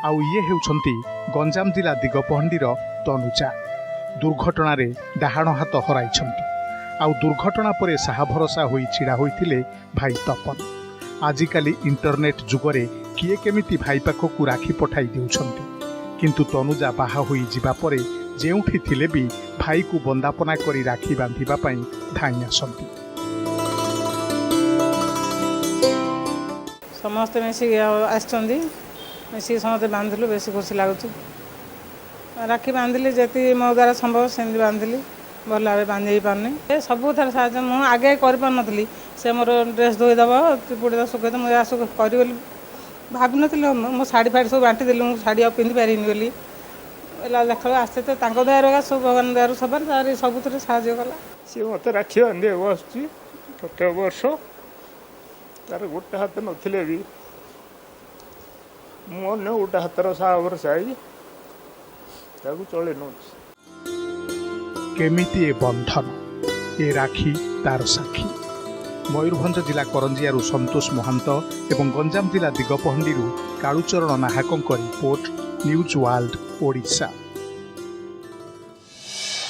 आउ ये हेउछंती गंजाम जिला दिगपहंडीर तनुजा दुर्घटना डाहाण हाथ हराइछंती। आउ दुर्घटना पर साहा भरोसा होई छिड़ा होइथिले भाई तपन। आजिकाली इंटरनेट जुगरे किए केमिति भाई पाखकु राखी पठाई देउछंती, किंतु तनुजा बाहा होई जिबा परे जेउठी थिले भी भाई को बंदापना करी राखी बांधिबा पई धाई आसंती। समस्त मिसिक आसछंदी, मिसिक समस्त बांधिलु, बेसी खुशी लागुଛି। राखी बांधिली जेती मो द्वारा संभव सेमती बांधिली, भल भाव बांधि पारनी। सबू थर साहय मु आगे कर पार नथली, से मोर ड्रेस धोईदेव पुड़ी सुखद मुझे करी भावी नी। मो शाढ़ी फाड़ी सब बांटी देली, मुझे शाढ़ी पिंधि पारिनी बोली देख आस्ते तो दया सब भगवान दयार सब सबुथ साहय कला। सी मत राखी बांधे बस प्रत्येक वर्ष तार गोटे हाथ नथिले भी मन गोटे हाथर साहबर साई चले नौ केमिति ए बंधन ए राखी तार साक्षी। मयूरभंज जिला करंजियारू संतोष महांत एवं गंजाम जिला दिगपहंडीरू कालुचरण नाहकंक रिपोर्ट, न्यूज वर्ल्ड ओडिशा।